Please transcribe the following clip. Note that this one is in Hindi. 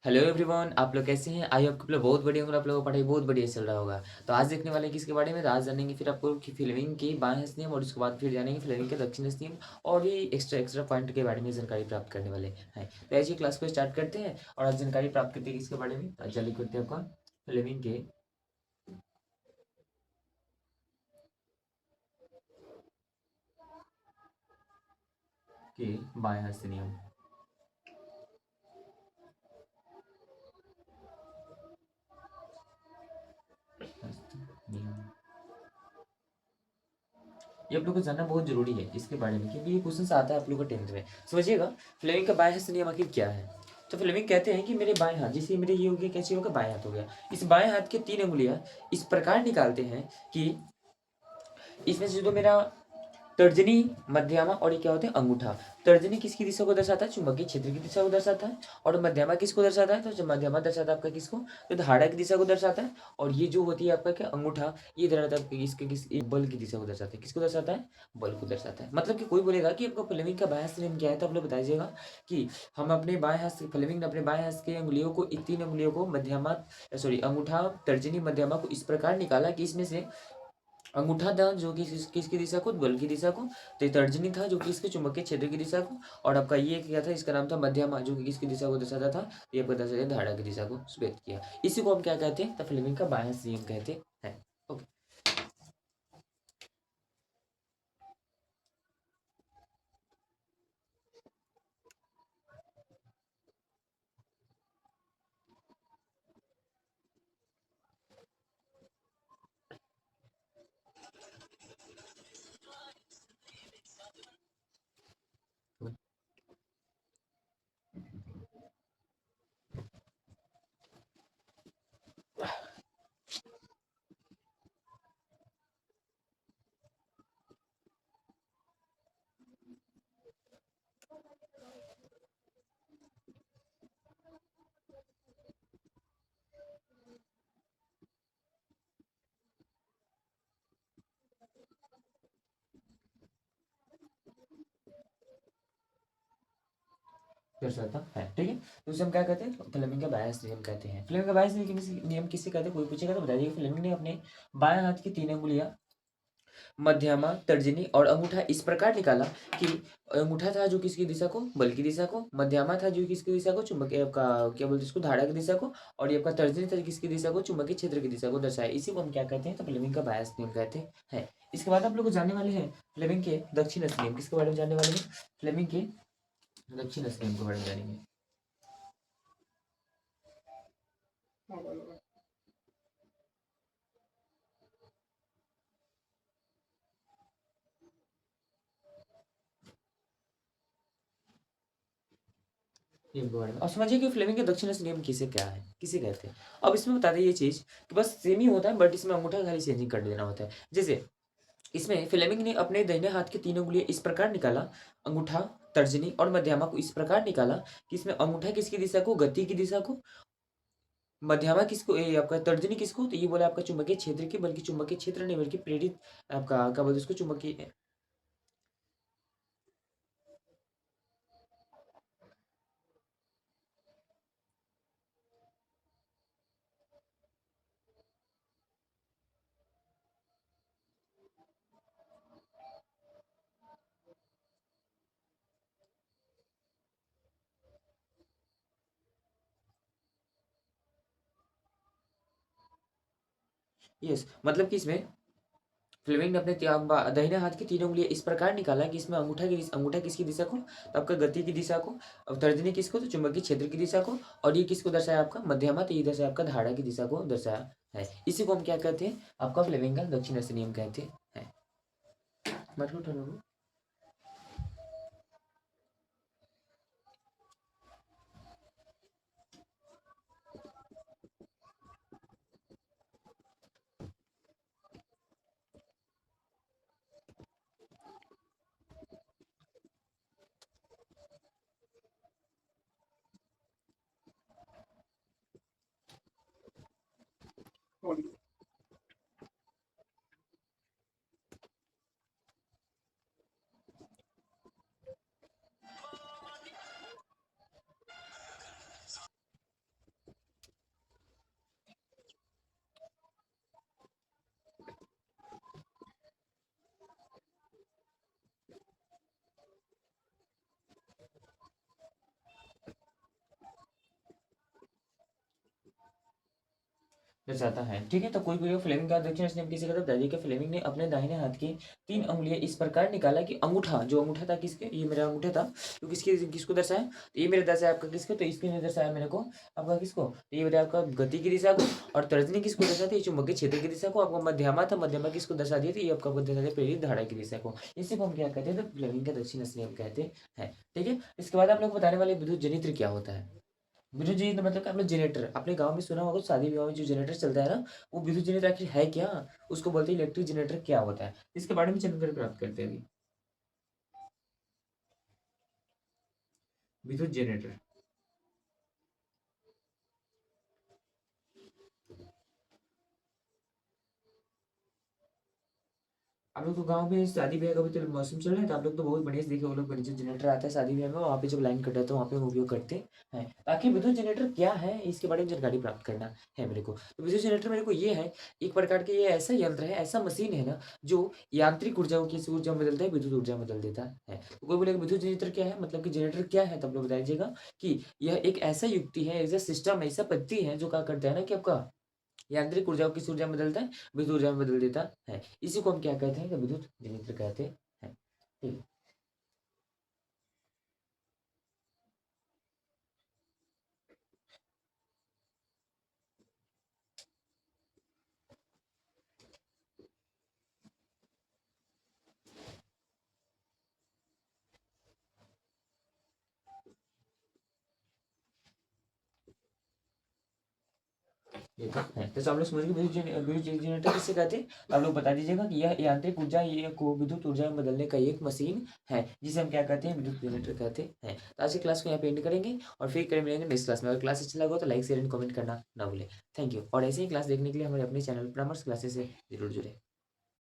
हेलो एवरीवन, आप लोग कैसे हैं? आई होप आप लोग बहुत बढ़िया होंगे। आप लोगों का पढ़ाई बहुत बढ़िया चल रहा होगा। तो आज देखने वाले हैं किसके बारे में? तो आज जानेंगे फिर आपको कि फ्लेमिंग के बाएं हस्त नियम, और उसके बाद फिर जानेंगे फ्लेमिंग के दक्षिण हस्त नियम और भी एक्स्ट्रा एक्स्ट्रा पॉइंट के बारे में जानकारी प्राप्त करने वाले हैं। तो ऐसी क्लास को स्टार्ट करते हैं और आज जानकारी प्राप्त करते हैं किसके बारे में। तो जल्दी करते हैं आपका फ्लेमिंग के बाएं हस्त नियम। हस्त नियम ये आप लोग को जानना बहुत जरूरी है इसके बारे में, क्योंकि ये क्वेश्चन आता है आप लोग को टेंथ में। समझिएगा, फ्लेमिंग का बाएं हस्त नियम आखिर क्या है। तो फ्लेमिंग कहते हैं कि मेरे बाएं हाथ, जैसे मेरे ये हो गया, कैसे होगा, बाएं हाथ हो गया। इस बाएं हाथ के तीन उंगलियां इस प्रकार निकालते हैं कि इसमें से जो मेरा तर्जनी, मध्यमा और ये क्या होते हैं, अंगूठा। तर्जनी किसकी दिशा को दर्शाता है? चुंबकीय क्षेत्र की दिशा को दर्शाता है। और मध्यमा किसको दर्शाता है? तो जो मध्यमा दर्शाता है आपका किसको? तो धारा की दिशा को दर्शाता है। और ये जो होती है आपका क्या, अंगूठा, ये दर्शाता है इसके बल की दिशा को दर्शाता है। किसको दर्शाता है? बल को दर्शाता है। मतलब कि कोई बोलेगा कि आपका फ्लेमिंग का बाएं हस्त नियम क्या है, तो आप लोग बताइएगा कि हम अपने बाएं हस्त, फ्लेमिंग ने अपने बाएं हस्त के अंगुलियों को, इन तीन अंगुलियों को, मध्यमा सॉरी अंगूठा, तर्जनी, मध्यमा को इस प्रकार निकाला कि इसमें से अंगूठा था जो कि किसकी दिशा को, बल की दिशा को। तो तर्जनी था जो कि इसके चुंबकीय क्षेत्र की दिशा को। और आपका ये क्या था, इसका नाम था मध्यमा, जो कि किसकी दिशा को दर्शाता था? ये आपका दर्शाता धारा की दिशा को व्यक्त किया। इसी को हम क्या कहते हैं? द फ्लेमिंग का बायस नियम कहते हैं। ओके। दर्शाता है, ठीक है। तो उसे हम क्या कहते हैं? फ्लेमिंग का बायस नियम कहते हैं। फ्लेमिंग का बायस नियम किससे कहते हैं? कोई पूछेगा तो बताइए। फ्लेमिंग ने अपने बाएं हाथ की तीन अंगुलियां, मध्यमा, तर्जनी और अंगूठा इस प्रकार निकाला कि अंगूठा था जो किसकी दिशा को, बल की दिशा को। मध्यमा था जो किसकी दिशा को, चुंबकीय का क्या बोलते हैं इसको, धारा की दिशा को। और ये आपका तर्जनी था किसकी दिशा को, चुंबकीय क्षेत्र की दिशा को दर्शाया। इसी को हम क्या कहते हैं? तो फ्लेमिंग का बायस नियम कहते हैं। इसके बाद आप लोग को जानने वाले हैं फ्लेमिंग के दक्षिण हस्त नियम। किसके बारे में जानने वाले हैं? फ्लेमिंग के दक्षिण हस्त नियम के बारे में जानेंगे। नियम के बारे में, और समझिए कि फ्लेमिंग के दक्षिण हस्त नियम किसे क्या है, किसे कहते हैं। अब इसमें बता दें ये चीज कि बस सेम ही होता है, बट इसमें अंगूठा खाली चेंजिंग कर देना होता है। जैसे इसमें फ्लेमिंग ने अपने दाहिने हाथ के तीन उंगलियां इस प्रकार निकाला, अंगूठा, तर्जनी और मध्यमा को इस प्रकार निकाला कि इसमें अंगूठा किसकी दिशा को, गति की दिशा को, मध्यमा किसको, ये आपका तर्जनी किसको, तो ये बोला आपका चुंबकीय क्षेत्र की, बल्कि चुंबकीय क्षेत्र नहीं बल्कि प्रेरित आपका क्या बोलते हैं उसको, चुंबकीय। यस, मतलब कि इसमें फ्लेमिंग ने अपने दाहिने हाथ की तीन उंगलियां इस प्रकार निकाला कि इसमें अंगूठा किसकी दिशा को, तो आपका गति की दिशा को, और तर्जनी किसको, तो चुंबकीय क्षेत्र की दिशा को। और ये किसको दर्शाया? आपका मध्यमा, तो ये दर्शाया आपका धारा की दिशा को दर्शाया है। इसी को हम क्या कहते हैं? आपका फ्लेमिंग का दक्षिण हस्त नियम कहते हैं। मजबूत हो लोगों। दर्शाता है। ठीक है, तो कोई भी फ्लेमिंग का दक्षिण स्नेप किसे कहता है? बताइए कि फ्लेमिंग ने अपने दाहिने हाथ की 3 उँगलियाँ इस प्रकार निकाला कि अंगूठा, जो अंगूठा था किसके, ये मेरा अंगूठा था, तो किसको दर्शाया? तो ये मेरे दर्शाया आपका किसको? तो इसके ने दर्शाया मेरे को आपका किसको? तो ये बताया आपका गति की दिशा को, और तर्जनी किसको दर्शाती है? चुंबकीय क्षेत्र की दिशा को। आपको मध्यमा था, मध्यमा किसको दर्शा दिया? तो ये आपका दर्शाती है प्रेरित धारा की दिशा को। इसी को हम क्या कहते हैं? तो फ्लेमिंग का दक्षिण स्नेप कहते हैं। ठीक है, इसके बाद आप लोग बताने वाले विद्युत जनित्र क्या होता है? विद्युत जनित्र मतलब कि आप लोग जनरेटर अपने गांव में सुना होगा, शादी विवाह में जो जनरेटर चलता है ना, वो विद्युत जनित्र आखिर है क्या? उसको बोलते हैं इलेक्ट्रिक जनरेटर क्या होता है, इसके बारे में जानकारी प्राप्त करते हैं अभी। विद्युत जनरेटर, आप लोग तो गाँव में शादी ब्याह का भी तो मौसम चल रहा है, तो आप लोग तो बहुत बढ़िया से देखे, वो लोग जो जनरेटर आता है शादी ब्याह में, वहाँ पे जब लाइन कट जाता है वहाँ पे हम उपयोग करते हैं। ताकि विद्युत जनरेटर क्या है इसके बारे में जानकारी प्राप्त करना है मेरे को। तो विद्युत जनरेटर मेरे को ये है, एक प्रकार के ये ऐसा यंत्र है, ऐसा मशीन है ना, जो यांत्रिक ऊर्जाओं की ऊर्जा में बदलता है, विद्युत ऊर्जा में बदल देता है। तो कोई बोलेगा विद्युत जनरेटर क्या है, मतलब कि जनरेटर क्या है, तब लोग बता दीजिएगा कि यह एक ऐसा युक्ति है, ऐसा सिस्टम, ऐसा पद्धति है जो क्या करता है ना कि आपका यांत्रिक ऊर्जा को किस ऊर्जा में बदलता है? विद्युत ऊर्जा में बदल देता है। इसी को हम क्या कहते हैं? तो विद्युत जनित्र कहते हैं। ठीक है। ये तो है, तो आप लोग समझ गए विद्युत जनरेटर किसे कहते हैं? तो आप लोग बता दीजिएगा कि यह यांत्रिक ऊर्जा ये को विद्युत ऊर्जा में बदलने का एक मशीन है, जिसे हम क्या कहते हैं? विद्युत जनरेटर कहते हैं। तो आज की क्लास को यहाँ पे एंड करेंगे, और फिर करें मिलेंगे नेक्स्ट क्लास में। अगर क्लास अच्छा लगा हो तो लाइक शेयर एंड कमेंट करना ना भूलें। थैंक यू, और ऐसे ही क्लास देखने के लिए हमारे अपने चैनल परामर्श क्लासेस से जरूर जुड़े।